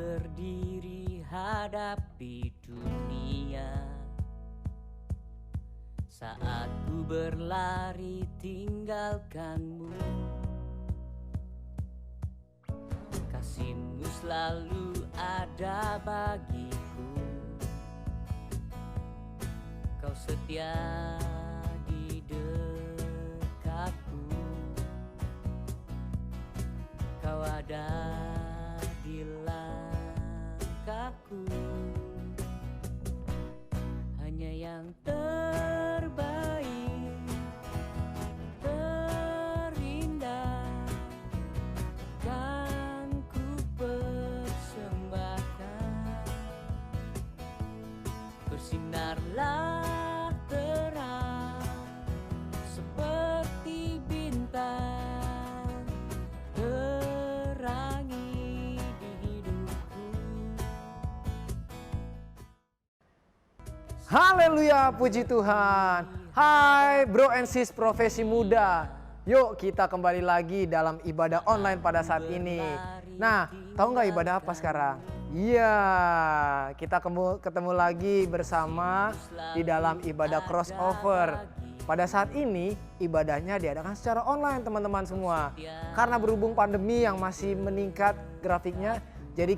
berdiri hadapi dunia, saat ku berlari tinggalkanmu, kasihmu selalu ada bagiku. Kau setia di dekatku, kau ada di langkahku. Hanya yang terbaik, terindah kan ku persembahkan. Bersinarlah terang seperti bintang, terangi di hidupku. Haleluya, puji Tuhan. Hai bro and sis profesi muda. Yuk kita kembali lagi dalam ibadah online pada saat ini. Nah, tahu nggak ibadah apa sekarang? Iya, kita ketemu lagi bersama di dalam ibadah crossover. Pada saat ini ibadahnya diadakan secara online teman-teman semua. Karena berhubung pandemi yang masih meningkat grafiknya, jadi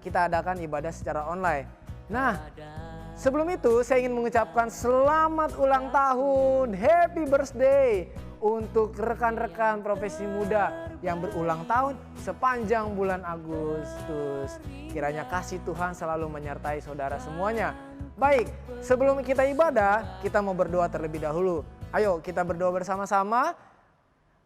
kita adakan ibadah secara online. Nah, sebelum itu saya ingin mengucapkan selamat ulang tahun, happy birthday untuk rekan-rekan profesi muda yang berulang tahun sepanjang bulan Agustus. Kiranya kasih Tuhan selalu menyertai saudara semuanya. Baik, sebelum kita ibadah, kita mau berdoa terlebih dahulu. Ayo kita berdoa bersama-sama.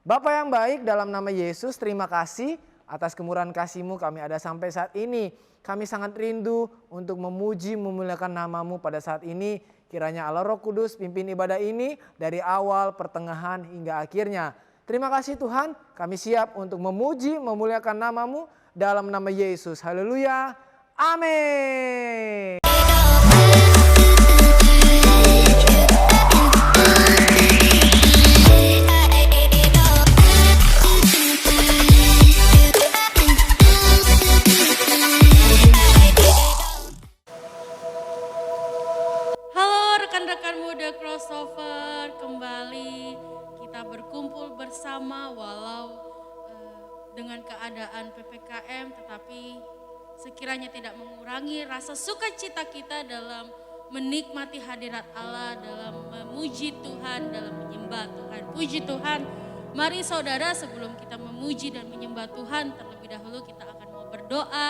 Bapa yang baik, dalam nama Yesus, terima kasih atas kemurahan kasih-Mu kami ada sampai saat ini. Kami sangat rindu untuk memuji, memuliakan nama-Mu pada saat ini. Kiranya Allah Roh Kudus pimpin ibadah ini dari awal, pertengahan, hingga akhirnya. Terima kasih Tuhan, kami siap untuk memuji, memuliakan nama-Mu dalam nama Yesus. Haleluya. Amin. Rekan-rekan muda crossover, kembali kita berkumpul bersama walau dengan keadaan PPKM, tetapi sekiranya tidak mengurangi rasa sukacita kita dalam menikmati hadirat Allah, dalam memuji Tuhan, dalam menyembah Tuhan. Puji Tuhan. Mari saudara, sebelum kita memuji dan menyembah Tuhan, terlebih dahulu kita akan mau berdoa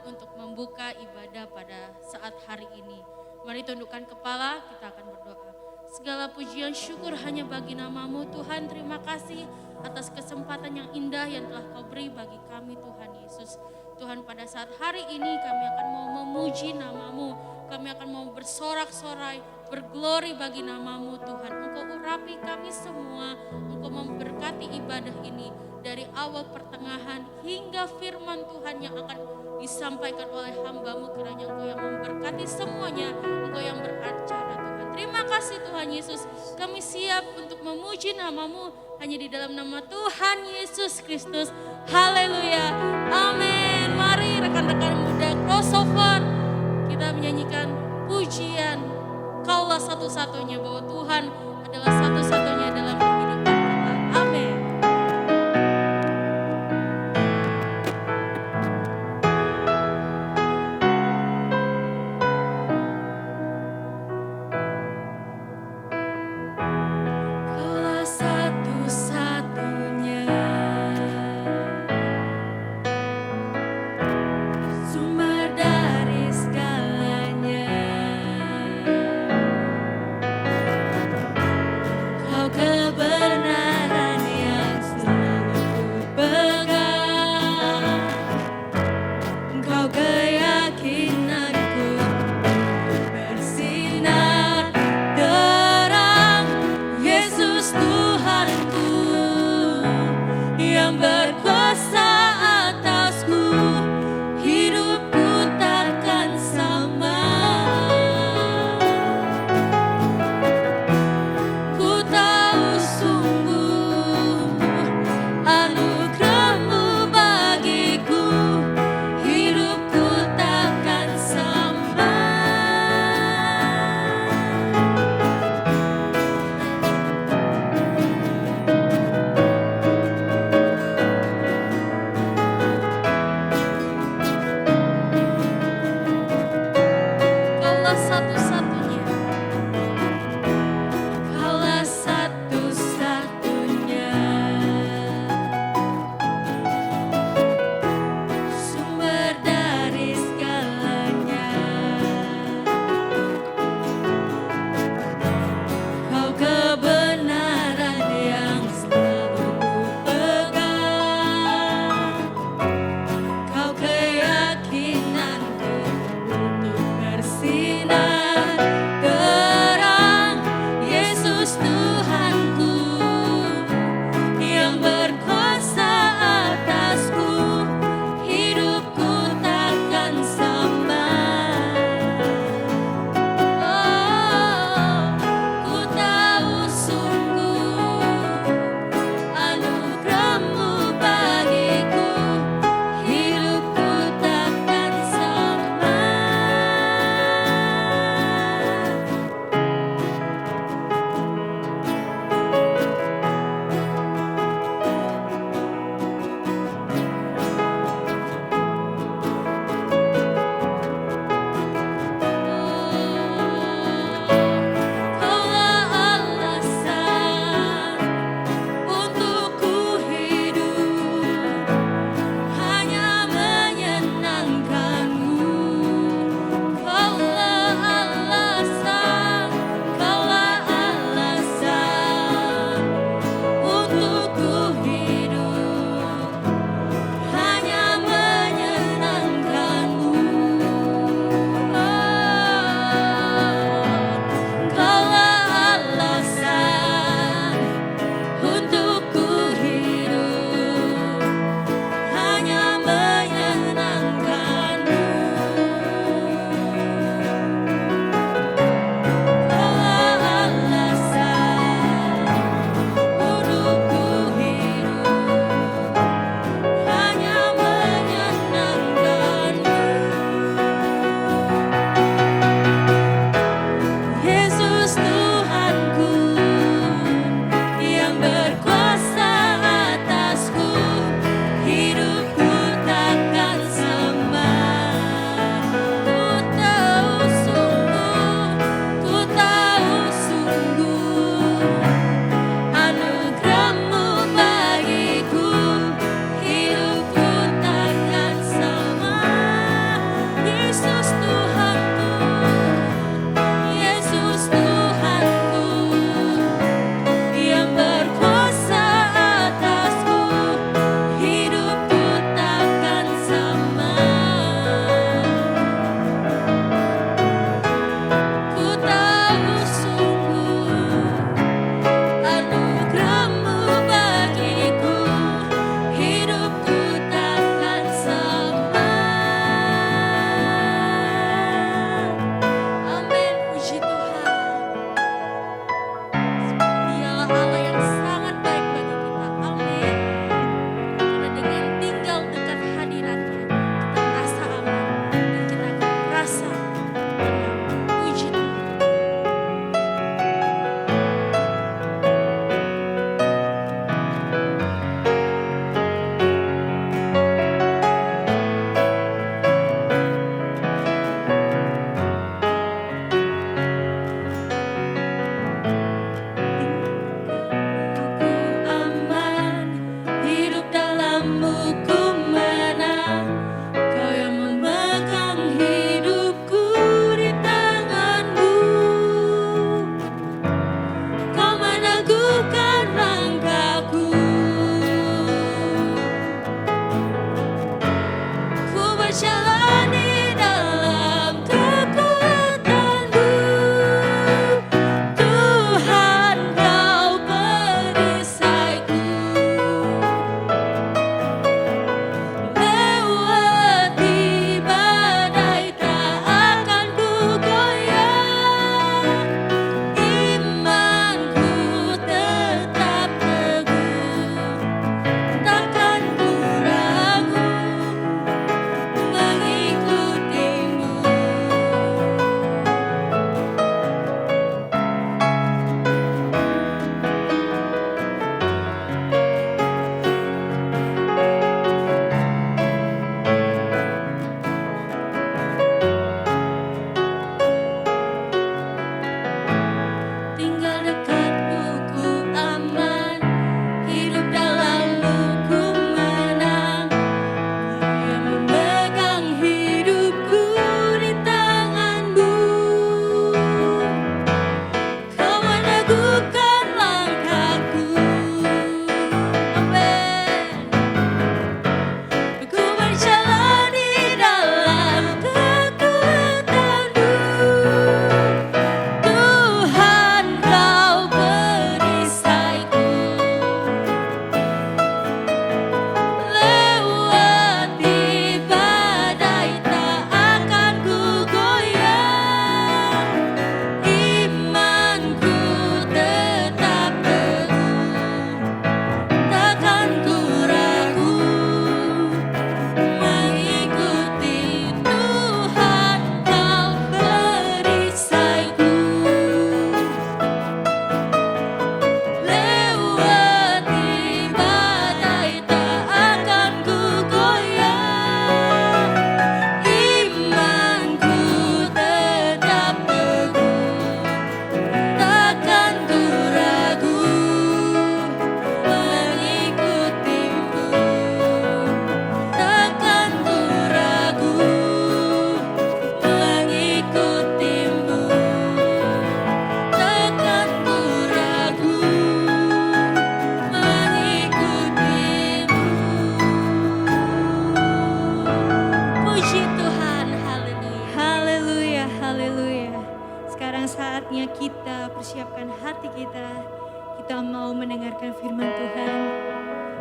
untuk membuka ibadah pada saat hari ini. Mari tundukkan kepala, kita akan berdoa. Segala pujian syukur hanya bagi nama-Mu Tuhan. Terima kasih atas kesempatan yang indah yang telah Kau beri bagi kami Tuhan Yesus. Tuhan, pada saat hari ini kami akan mau memuji nama-Mu. Kami akan mau bersorak-sorai, berglori bagi nama-Mu Tuhan. Engkau urapi kami semua, Engkau memberkati ibadah ini dari awal pertengahan hingga firman Tuhan yang akan disampaikan oleh hamba-Mu. Kiranya Engkau yang memberkati semuanya, Engkau yang beracara Tuhan. Terima kasih Tuhan Yesus, kami siap untuk memuji nama-Mu hanya di dalam nama Tuhan Yesus Kristus. Haleluya, amin. Mari rekan-rekan muda crossover, kita menyanyikan pujian Kaulah satu-satunya, bahwa Tuhan adalah satu-satunya dalam kehidupan kita. Amin. Kaulah satu-satunya, sumber dari segalanya. Kau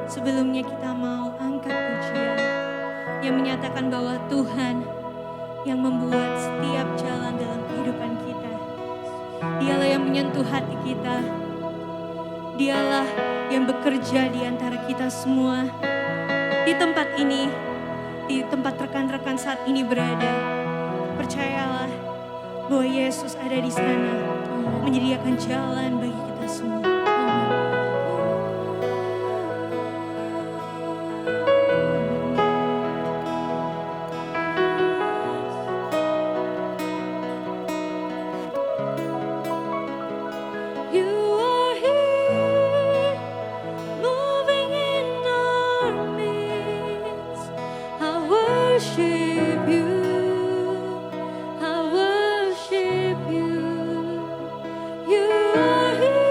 Sebelumnya kita mau angkat pujian yang menyatakan bahwa Tuhan yang membuat setiap jalan dalam kehidupan kita. Dialah yang menyentuh hati kita. Dialah yang bekerja di antara kita semua. Di tempat ini, di tempat rekan-rekan saat ini berada, percayalah bahwa Yesus ada di sana, menyediakan jalan bagi kita semua. You are here.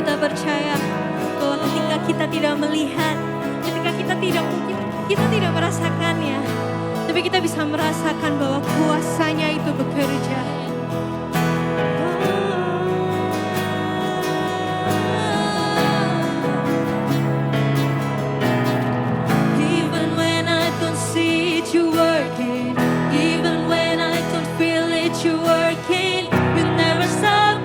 kita percaya bahwa ketika kita tidak melihat, ketika kita tidak merasakannya, tapi kita bisa merasakan bahwa kuasanya itu bekerja. Even when I don't see it, you working. Even when I don't feel it, you working. You never stop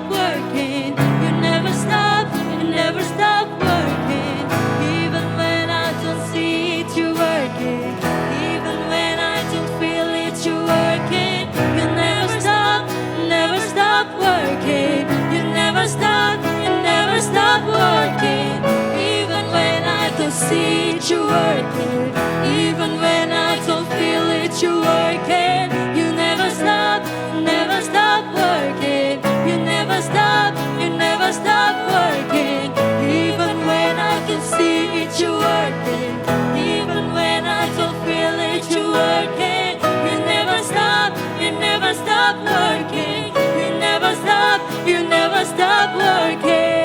working. You never stop working. Even when I don't see it, you working. Even when I don't feel it, you working. You never stop working. You never stop working. Even when I don't see it, you working. Even when I don't feel it, you working. You never stop working. You never stop working. Even when I can see it, you working. Even when I don't feel it, you working. You never stop working. You never stop working.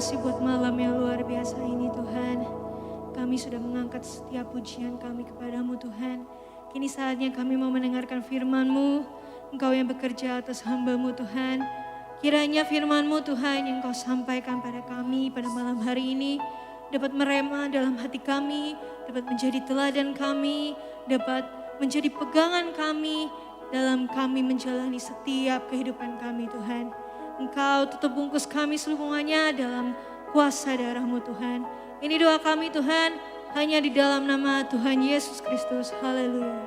kasih buat malam yang luar biasa ini Tuhan. Kami sudah mengangkat setiap pujian kami kepadamu Tuhan. Kini saatnya kami mau mendengarkan firman-Mu. Engkau yang bekerja atas hamba-Mu Tuhan. Kiranya firman-Mu Tuhan yang Kau sampaikan pada kami pada malam hari ini dapat merema dalam hati kami, dapat menjadi teladan kami, dapat menjadi pegangan kami dalam kami menjalani setiap kehidupan kami Tuhan. Engkau tutup bungkus kami semuanya dalam kuasa darah-Mu Tuhan. Ini doa kami Tuhan, hanya di dalam nama Tuhan Yesus Kristus. Haleluya.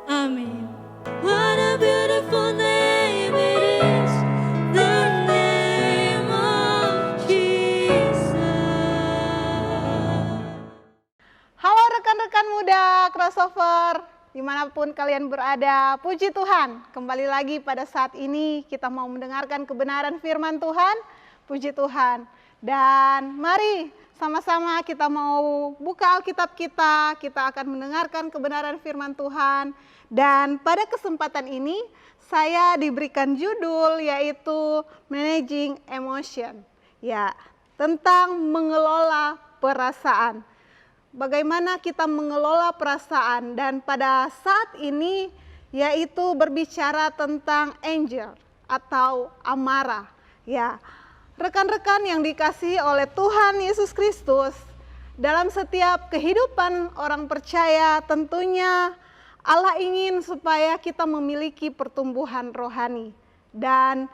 Amin. What a beautiful name it is, the name of Jesus. Halo rekan-rekan muda crossover, dimanapun kalian berada, puji Tuhan. Kembali lagi pada saat ini kita mau mendengarkan kebenaran firman Tuhan, puji Tuhan. Dan mari sama-sama kita mau buka Alkitab kita akan mendengarkan kebenaran firman Tuhan. Dan pada kesempatan ini saya diberikan judul yaitu Managing Emotion. Ya, tentang mengelola perasaan. Bagaimana kita mengelola perasaan, dan pada saat ini yaitu berbicara tentang anger atau amarah. Ya, rekan-rekan yang dikasihi oleh Tuhan Yesus Kristus, dalam setiap kehidupan orang percaya tentunya Allah ingin supaya kita memiliki pertumbuhan rohani. Dan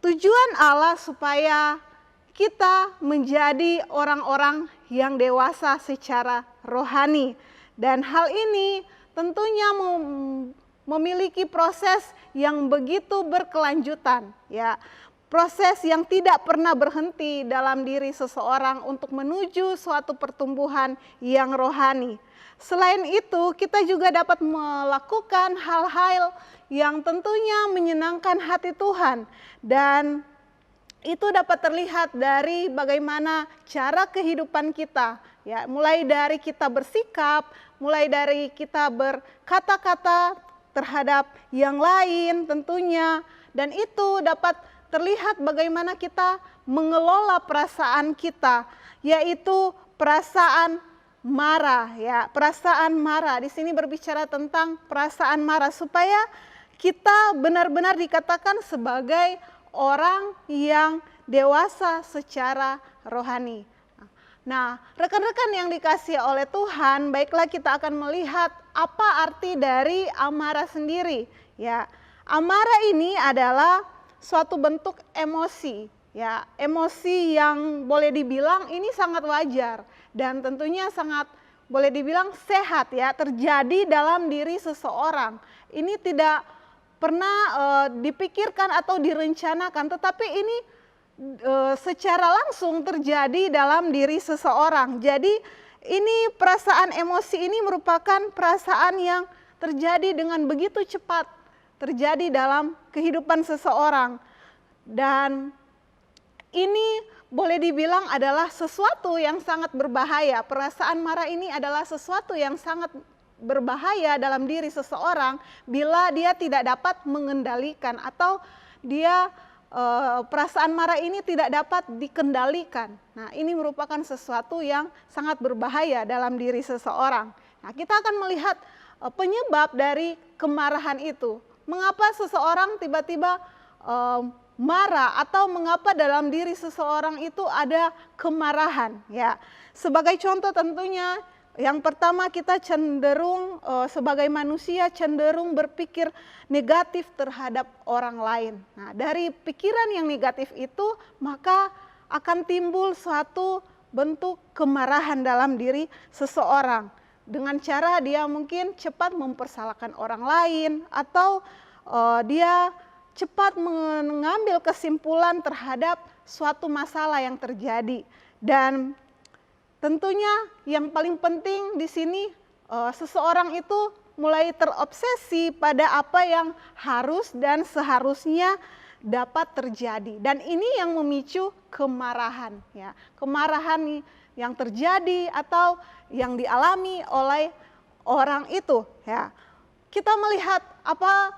tujuan Allah supaya kita menjadi orang-orang yang dewasa secara rohani. Dan hal ini tentunya memiliki proses yang begitu berkelanjutan, ya. Proses yang tidak pernah berhenti dalam diri seseorang untuk menuju suatu pertumbuhan yang rohani. Selain itu, kita juga dapat melakukan hal-hal yang tentunya menyenangkan hati Tuhan, dan itu dapat terlihat dari bagaimana cara kehidupan kita, ya, mulai dari kita bersikap, mulai dari kita berkata-kata terhadap yang lain tentunya, dan itu dapat terlihat bagaimana kita mengelola perasaan kita, yaitu perasaan marah, ya, perasaan marah. Di sini berbicara tentang perasaan marah supaya kita benar-benar dikatakan sebagai orang yang dewasa secara rohani. Nah, rekan-rekan yang dikasihi oleh Tuhan, baiklah kita akan melihat apa arti dari amarah sendiri. Ya, amarah ini adalah suatu bentuk emosi, ya, emosi yang boleh dibilang ini sangat wajar dan tentunya sangat boleh dibilang sehat, ya, terjadi dalam diri seseorang. Ini tidak pernah dipikirkan atau direncanakan, tetapi ini secara langsung terjadi dalam diri seseorang. Jadi ini perasaan emosi ini merupakan perasaan yang terjadi dengan begitu cepat, terjadi dalam kehidupan seseorang. Dan ini boleh dibilang adalah sesuatu yang sangat berbahaya. Perasaan marah ini adalah sesuatu yang sangat berbahaya dalam diri seseorang bila dia tidak dapat mengendalikan atau dia perasaan marah ini tidak dapat dikendalikan. Nah, ini merupakan sesuatu yang sangat berbahaya dalam diri seseorang. Nah, kita akan melihat penyebab dari kemarahan itu. Mengapa seseorang tiba-tiba marah atau mengapa dalam diri seseorang itu ada kemarahan, ya. Sebagai contoh tentunya yang pertama kita cenderung sebagai manusia cenderung berpikir negatif terhadap orang lain. Nah, dari pikiran yang negatif itu maka akan timbul suatu bentuk kemarahan dalam diri seseorang. Dengan cara dia mungkin cepat mempersalahkan orang lain atau dia cepat mengambil kesimpulan terhadap suatu masalah yang terjadi. Dan tentunya yang paling penting di sini seseorang itu mulai terobsesi pada apa yang harus dan seharusnya dapat terjadi. Dan ini yang memicu kemarahan, ya. Kemarahan yang terjadi atau yang dialami oleh orang itu, ya. Kita melihat apa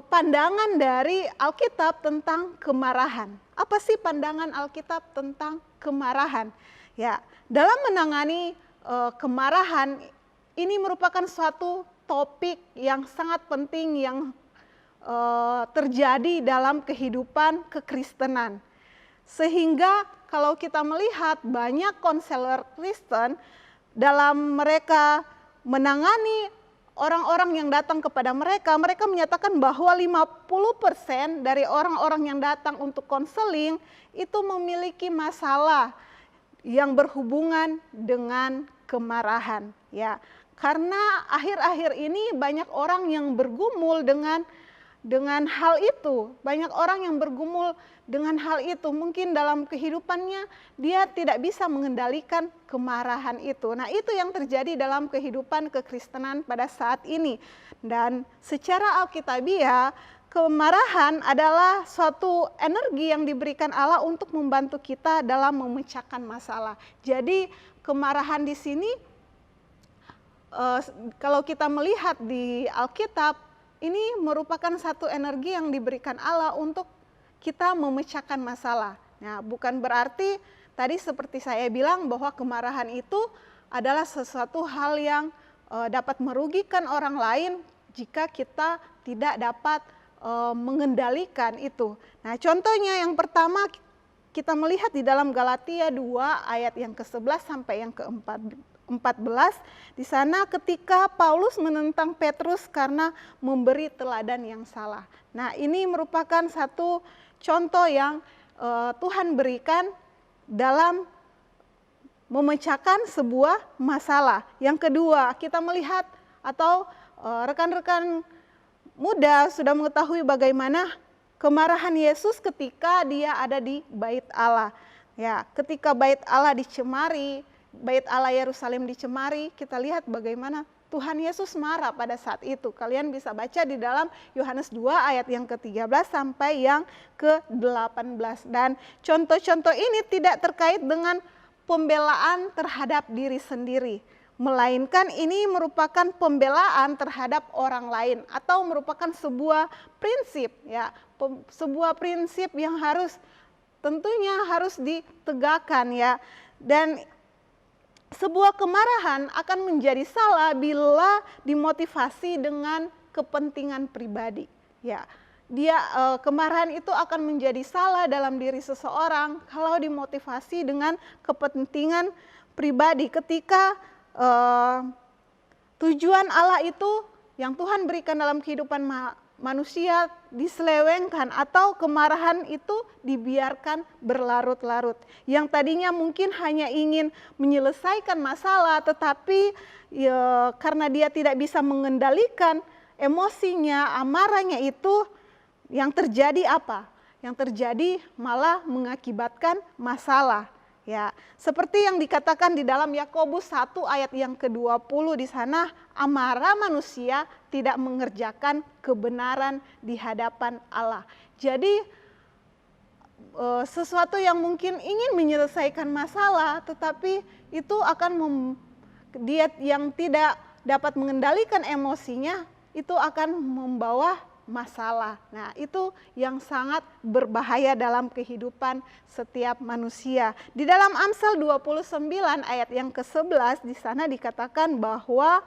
pandangan dari Alkitab tentang kemarahan. apa sih pandangan Alkitab tentang kemarahan? Ya, dalam menangani kemarahan ini merupakan suatu topik yang sangat penting yang terjadi dalam kehidupan kekristenan. Sehingga kalau kita melihat banyak konselor Kristen dalam mereka menangani orang-orang yang datang kepada mereka, mereka menyatakan bahwa 50% dari orang-orang yang datang untuk konseling itu memiliki masalah yang berhubungan dengan kemarahan, ya. Karena akhir-akhir ini banyak orang yang bergumul dengan hal itu. Banyak orang yang bergumul dengan hal itu. Mungkin dalam kehidupannya dia tidak bisa mengendalikan kemarahan itu. Nah, itu yang terjadi dalam kehidupan kekristenan pada saat ini. Dan secara alkitabiah, kemarahan adalah suatu energi yang diberikan Allah untuk membantu kita dalam memecahkan masalah. Jadi kemarahan di sini kalau kita melihat di Alkitab, ini merupakan satu energi yang diberikan Allah untuk kita memecahkan masalah. Nah, bukan berarti tadi seperti saya bilang bahwa kemarahan itu adalah sesuatu hal yang dapat merugikan orang lain jika kita tidak dapat mengendalikan itu. Nah, contohnya yang pertama kita melihat di dalam Galatia 2 ayat yang ke-11 sampai yang ke-14. Di sana ketika Paulus menentang Petrus karena memberi teladan yang salah. Nah, ini merupakan satu contoh yang Tuhan berikan dalam memecahkan sebuah masalah. Yang kedua, kita melihat atau rekan-rekan muda sudah mengetahui bagaimana kemarahan Yesus ketika dia ada di Bait Allah. Ya, ketika Bait Allah dicemari, Bait Allah Yerusalem dicemari, kita lihat bagaimana Tuhan Yesus marah pada saat itu. Kalian bisa baca di dalam Yohanes 2 ayat yang ke-13 sampai yang ke-18. Dan contoh-contoh ini tidak terkait dengan pembelaan terhadap diri sendiri, melainkan ini merupakan pembelaan terhadap orang lain atau merupakan sebuah prinsip, ya, sebuah prinsip yang tentunya harus ditegakkan, ya. Dan sebuah kemarahan akan menjadi salah bila dimotivasi dengan kepentingan pribadi. Ya, kemarahan itu akan menjadi salah dalam diri seseorang kalau dimotivasi dengan kepentingan pribadi. Ketika tujuan Allah itu yang Tuhan berikan dalam kehidupan manusia diselewengkan atau kemarahan itu dibiarkan berlarut-larut. Yang tadinya mungkin hanya ingin menyelesaikan masalah, tetapi karena dia tidak bisa mengendalikan emosinya, amarahnya itu, yang terjadi apa? Yang terjadi malah mengakibatkan masalah. Ya, seperti yang dikatakan di dalam Yakobus 1 ayat yang ke-20 di sana, amarah manusia tidak mengerjakan kebenaran di hadapan Allah. Jadi sesuatu yang mungkin ingin menyelesaikan masalah, tetapi itu akan dia yang tidak dapat mengendalikan emosinya, itu akan membawa masalah. Nah, itu yang sangat berbahaya dalam kehidupan setiap manusia. Di dalam Amsal 29 ayat yang ke-11 di sana dikatakan bahwa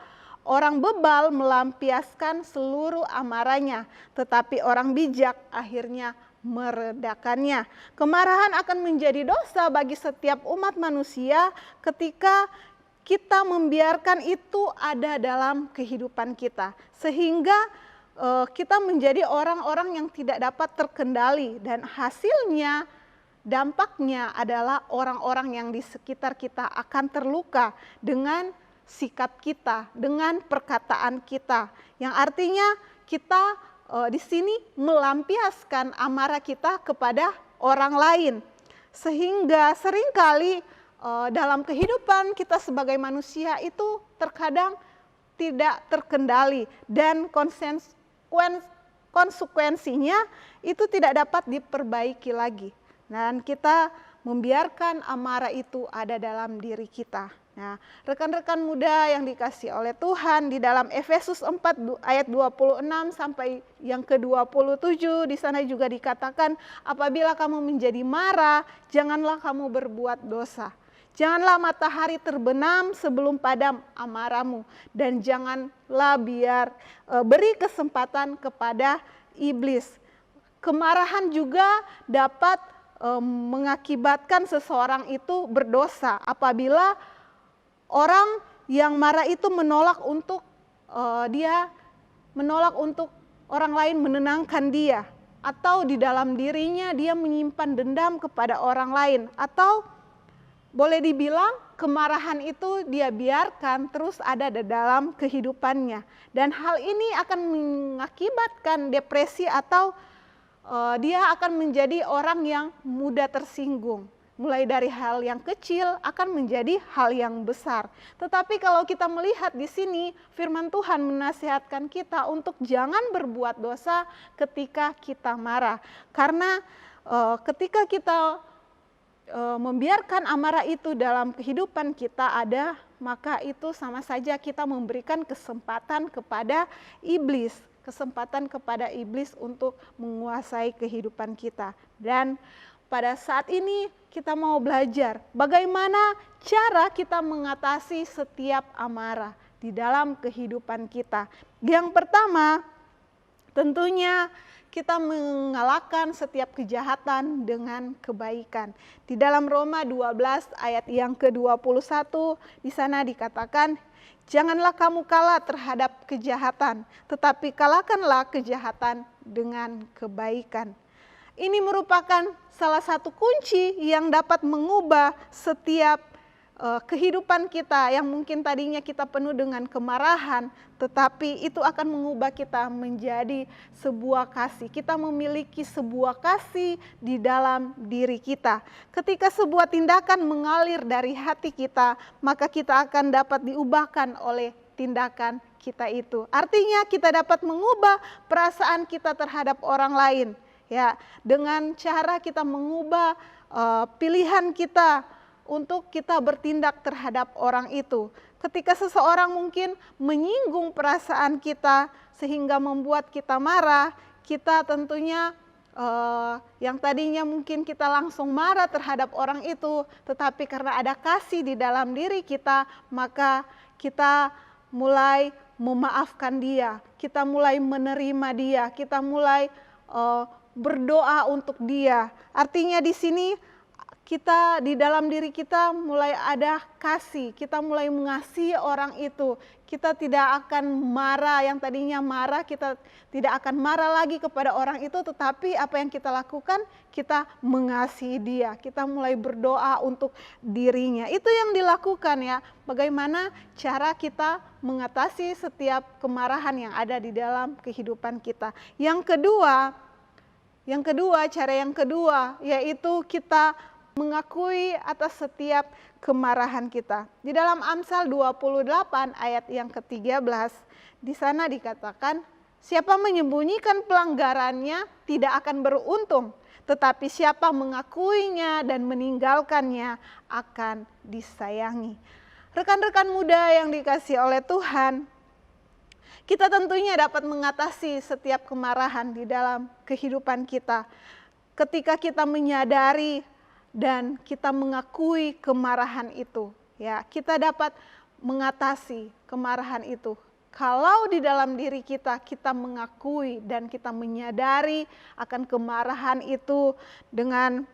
orang bebal melampiaskan seluruh amarahnya, tetapi orang bijak akhirnya meredakannya. Kemarahan akan menjadi dosa bagi setiap umat manusia ketika kita membiarkan itu ada dalam kehidupan kita, sehingga kita menjadi orang-orang yang tidak dapat terkendali, dan hasilnya, dampaknya adalah orang-orang yang di sekitar kita akan terluka dengan sikap kita, dengan perkataan kita, yang artinya kita di sini melampiaskan amarah kita kepada orang lain, sehingga seringkali dalam kehidupan kita sebagai manusia itu terkadang tidak terkendali, dan konsekuensinya itu tidak dapat diperbaiki lagi. Dan kita membiarkan amarah itu ada dalam diri kita. Nah, rekan-rekan muda yang dikasih oleh Tuhan, di dalam Efesus 4 ayat 26 sampai yang ke-27 di sana juga dikatakan, apabila kamu menjadi marah, janganlah kamu berbuat dosa. Janganlah matahari terbenam sebelum padam amarahmu, dan janganlah beri kesempatan kepada iblis. Kemarahan juga dapat mengakibatkan seseorang itu berdosa apabila orang yang marah itu menolak untuk orang lain menenangkan dia, atau di dalam dirinya dia menyimpan dendam kepada orang lain, atau boleh dibilang kemarahan itu dia biarkan terus ada di dalam kehidupannya, dan hal ini akan mengakibatkan depresi atau dia akan menjadi orang yang mudah tersinggung. Mulai dari hal yang kecil akan menjadi hal yang besar. Tetapi kalau kita melihat di sini, firman Tuhan menasihatkan kita untuk jangan berbuat dosa ketika kita marah. Karena ketika kita membiarkan amarah itu dalam kehidupan kita ada, maka itu sama saja kita memberikan kesempatan kepada iblis. Kesempatan kepada iblis untuk menguasai kehidupan kita. Dan pada saat ini kita mau belajar bagaimana cara kita mengatasi setiap amarah di dalam kehidupan kita. Yang pertama, tentunya kita mengalahkan setiap kejahatan dengan kebaikan. Di dalam Roma 12 ayat yang ke-21 di sana dikatakan, janganlah kamu kalah terhadap kejahatan, tetapi kalahkanlah kejahatan dengan kebaikan. Ini merupakan salah satu kunci yang dapat mengubah setiap kehidupan kita yang mungkin tadinya kita penuh dengan kemarahan, tetapi itu akan mengubah kita menjadi sebuah kasih. Kita memiliki sebuah kasih di dalam diri kita. Ketika sebuah tindakan mengalir dari hati kita, maka kita akan dapat diubahkan oleh tindakan kita itu. Artinya kita dapat mengubah perasaan kita terhadap orang lain. Ya, dengan cara kita mengubah pilihan kita untuk kita bertindak terhadap orang itu. Ketika seseorang mungkin menyinggung perasaan kita sehingga membuat kita marah, kita tentunya yang tadinya mungkin kita langsung marah terhadap orang itu, tetapi karena ada kasih di dalam diri kita, maka kita mulai memaafkan dia, kita mulai menerima dia, kita mulai berdoa untuk dia. Artinya di sini kita di dalam diri kita mulai ada kasih, kita mulai mengasihi orang itu. Kita tidak akan marah, yang tadinya marah kita tidak akan marah lagi kepada orang itu, tetapi apa yang kita lakukan, kita mengasihi dia. Kita mulai berdoa untuk dirinya. Itu yang dilakukan ya. Bagaimana cara kita mengatasi setiap kemarahan yang ada di dalam kehidupan kita. Yang kedua, cara yang kedua yaitu kita mengakui atas setiap kemarahan kita. Di dalam Amsal 28 ayat yang ke-13, di sana dikatakan, siapa menyembunyikan pelanggarannya tidak akan beruntung, tetapi siapa mengakuinya dan meninggalkannya akan disayangi. Rekan-rekan muda yang dikasihi oleh Tuhan, kita tentunya dapat mengatasi setiap kemarahan di dalam kehidupan kita. Ketika kita menyadari dan kita mengakui kemarahan itu, ya, kita dapat mengatasi kemarahan itu. Kalau di dalam diri kita, kita mengakui dan kita menyadari akan kemarahan itu dengan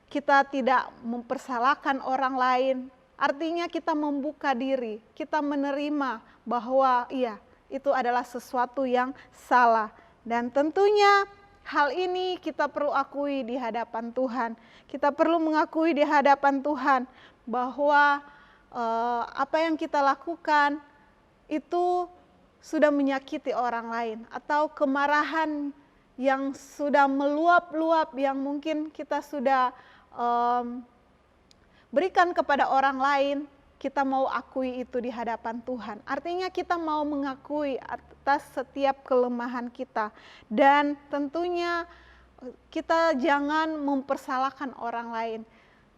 kita tidak mempersalahkan orang lain, artinya kita membuka diri, kita menerima bahwa iya, itu adalah sesuatu yang salah. Dan tentunya hal ini kita perlu akui di hadapan Tuhan. Kita perlu mengakui di hadapan Tuhan bahwa apa yang kita lakukan itu sudah menyakiti orang lain. Atau kemarahan yang sudah meluap-luap yang mungkin kita sudah berikan kepada orang lain. Kita mau akui itu di hadapan Tuhan. Artinya kita mau mengakui atas setiap kelemahan kita. Dan tentunya kita jangan mempersalahkan orang lain.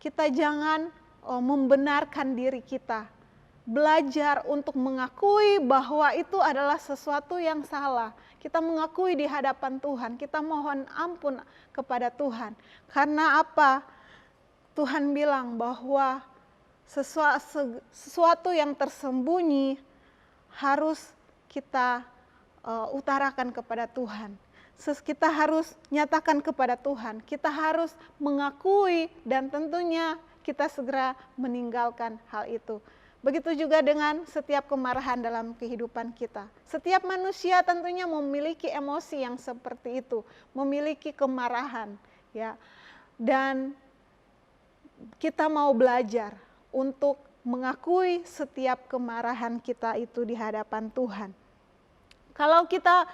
Kita jangan membenarkan diri kita. belajar untuk mengakui bahwa itu adalah sesuatu yang salah. Kita mengakui di hadapan Tuhan, kita mohon ampun kepada Tuhan. Karena apa? Tuhan bilang bahwa sesuatu yang tersembunyi harus kita utarakan kepada Tuhan. Kita harus nyatakan kepada Tuhan, kita harus mengakui dan tentunya kita segera meninggalkan hal itu. Begitu juga dengan setiap kemarahan dalam kehidupan kita. Setiap manusia tentunya memiliki emosi yang seperti itu, memiliki kemarahan, ya. Dan kita mau belajar untuk mengakui setiap kemarahan kita itu di hadapan Tuhan. Kalau kita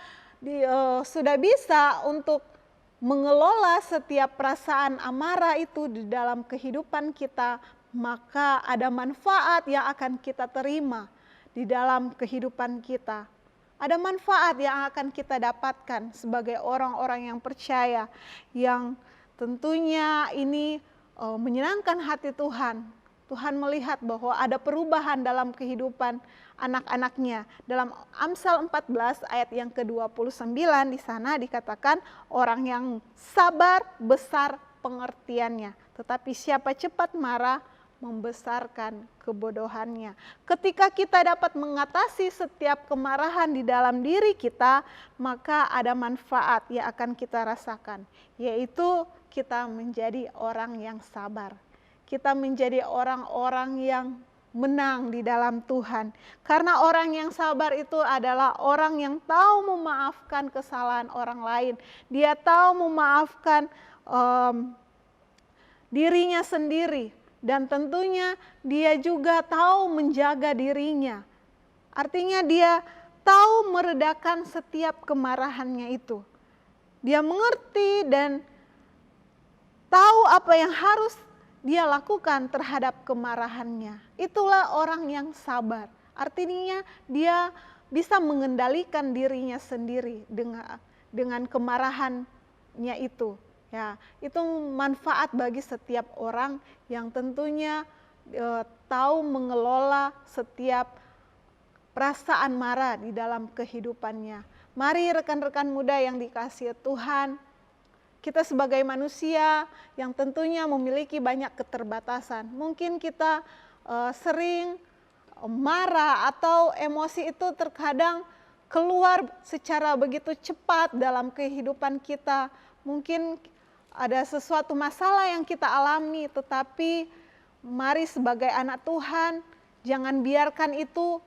sudah bisa untuk mengelola setiap perasaan amarah itu di dalam kehidupan kita, maka ada manfaat yang akan kita terima di dalam kehidupan kita. Ada manfaat yang akan kita dapatkan sebagai orang-orang yang percaya, yang tentunya ini menyenangkan hati Tuhan. Tuhan melihat bahwa ada perubahan dalam kehidupan anak-anaknya. Dalam Amsal 14 ayat yang ke-29 di sana dikatakan orang yang sabar besar pengertiannya. Tetapi siapa cepat marah membesarkan kebodohannya. Ketika kita dapat mengatasi setiap kemarahan di dalam diri kita, maka ada manfaat yang akan kita rasakan, yaitu kita menjadi orang yang sabar. Kita menjadi orang-orang yang menang di dalam Tuhan. Karena orang yang sabar itu adalah orang yang tahu memaafkan kesalahan orang lain. Dia tahu memaafkan dirinya sendiri. Dan tentunya dia juga tahu menjaga dirinya. Artinya dia tahu meredakan setiap kemarahannya itu. Dia mengerti dan tahu apa yang harus dia lakukan terhadap kemarahannya. Itulah orang yang sabar. Artinya dia bisa mengendalikan dirinya sendiri dengan kemarahannya itu. Ya, itu manfaat bagi setiap orang yang tentunya tahu mengelola setiap perasaan marah di dalam kehidupannya. Mari rekan-rekan muda yang dikasihi Tuhan, kita sebagai manusia yang tentunya memiliki banyak keterbatasan. Mungkin kita sering marah atau emosi itu terkadang keluar secara begitu cepat dalam kehidupan kita. Mungkin ada sesuatu masalah yang kita alami, tetapi mari sebagai anak Tuhan jangan biarkan itu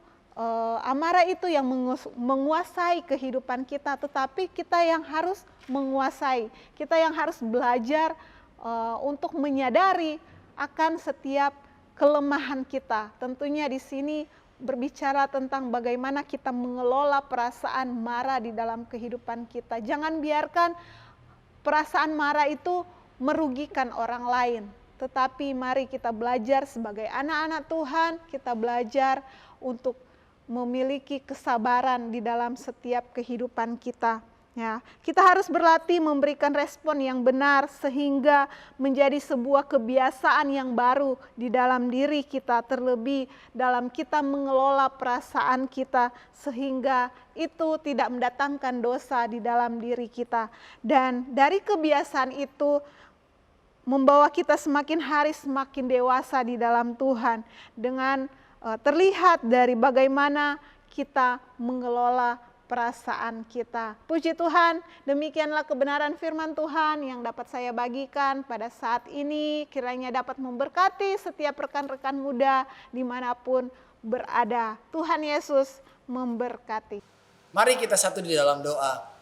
amarah itu yang menguasai kehidupan kita, tetapi kita yang harus menguasai, kita yang harus belajar untuk menyadari akan setiap kelemahan kita. Tentunya di sini berbicara tentang bagaimana kita mengelola perasaan marah di dalam kehidupan kita. Jangan biarkan perasaan marah itu merugikan orang lain. Tetapi mari kita belajar sebagai anak-anak Tuhan, kita belajar untuk memiliki kesabaran di dalam setiap kehidupan kita. Ya, kita harus berlatih memberikan respon yang benar sehingga menjadi sebuah kebiasaan yang baru di dalam diri kita, terlebih dalam kita mengelola perasaan kita sehingga itu tidak mendatangkan dosa di dalam diri kita. Dan dari kebiasaan itu membawa kita semakin hari semakin dewasa di dalam Tuhan dengan terlihat dari bagaimana kita mengelola perasaan kita. Puji Tuhan, demikianlah kebenaran firman Tuhan yang dapat saya bagikan pada saat ini. Kiranya dapat memberkati setiap rekan-rekan muda dimanapun berada. Tuhan Yesus memberkati. Mari kita satu di dalam doa.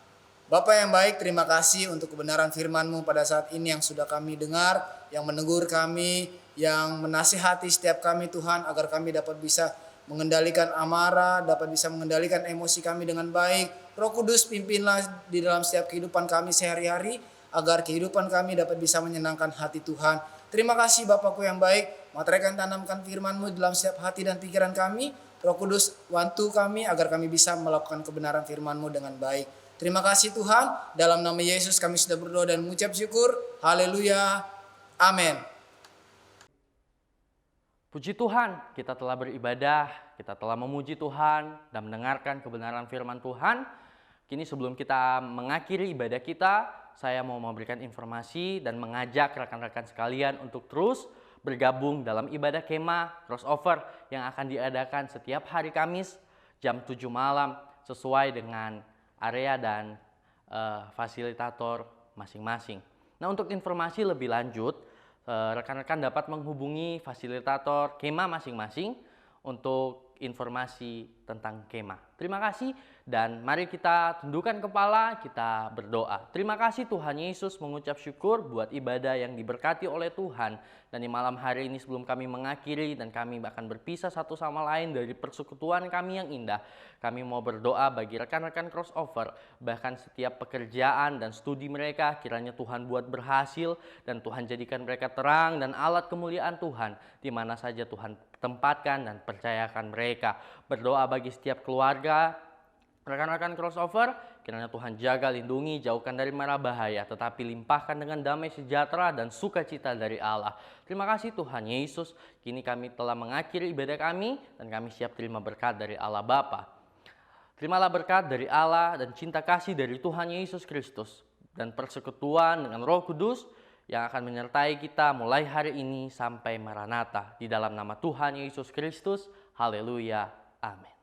Bapa yang baik, terima kasih untuk kebenaran firman-Mu pada saat ini yang sudah kami dengar, yang menegur kami, yang menasihati setiap kami Tuhan, agar kami dapat bisa mengendalikan amarah, dapat bisa mengendalikan emosi kami dengan baik. Roh Kudus, pimpinlah di dalam setiap kehidupan kami sehari-hari, agar kehidupan kami dapat bisa menyenangkan hati Tuhan. Terima kasih Bapakku yang baik, materaikan tanamkan firman-Mu dalam setiap hati dan pikiran kami. Roh Kudus, bantu kami agar kami bisa melakukan kebenaran firman-Mu dengan baik. Terima kasih Tuhan, dalam nama Yesus kami sudah berdoa dan mengucap syukur. Haleluya, amin. Puji Tuhan, kita telah beribadah, kita telah memuji Tuhan dan mendengarkan kebenaran firman Tuhan. Kini sebelum kita mengakhiri ibadah kita, saya mau memberikan informasi dan mengajak rekan-rekan sekalian untuk terus bergabung dalam ibadah kemah crossover yang akan diadakan setiap hari Kamis jam 7 malam sesuai dengan area dan fasilitator masing-masing. Nah, untuk informasi lebih lanjut, rekan-rekan dapat menghubungi fasilitator kemah masing-masing untuk informasi tentang kemah. Terima kasih dan mari kita tundukkan kepala, kita berdoa. Terima kasih Tuhan Yesus, mengucap syukur buat ibadah yang diberkati oleh Tuhan. Dan di malam hari ini sebelum kami mengakhiri dan kami akan berpisah satu sama lain dari persekutuan kami yang indah, kami mau berdoa bagi rekan-rekan crossover, bahkan setiap pekerjaan dan studi mereka kiranya Tuhan buat berhasil dan Tuhan jadikan mereka terang dan alat kemuliaan Tuhan di mana saja Tuhan tempatkan dan percayakan mereka. Berdoa bagi setiap keluarga, rekan-rekan crossover, kiranya Tuhan jaga, lindungi, jauhkan dari mara bahaya, tetapi limpahkan dengan damai sejahtera dan sukacita dari Allah. Terima kasih Tuhan Yesus, kini kami telah mengakhiri ibadah kami dan kami siap terima berkat dari Allah Bapa. Terimalah berkat dari Allah dan cinta kasih dari Tuhan Yesus Kristus dan persekutuan dengan Roh Kudus yang akan menyertai kita mulai hari ini sampai Maranatha. Di dalam nama Tuhan Yesus Kristus, haleluya, amin.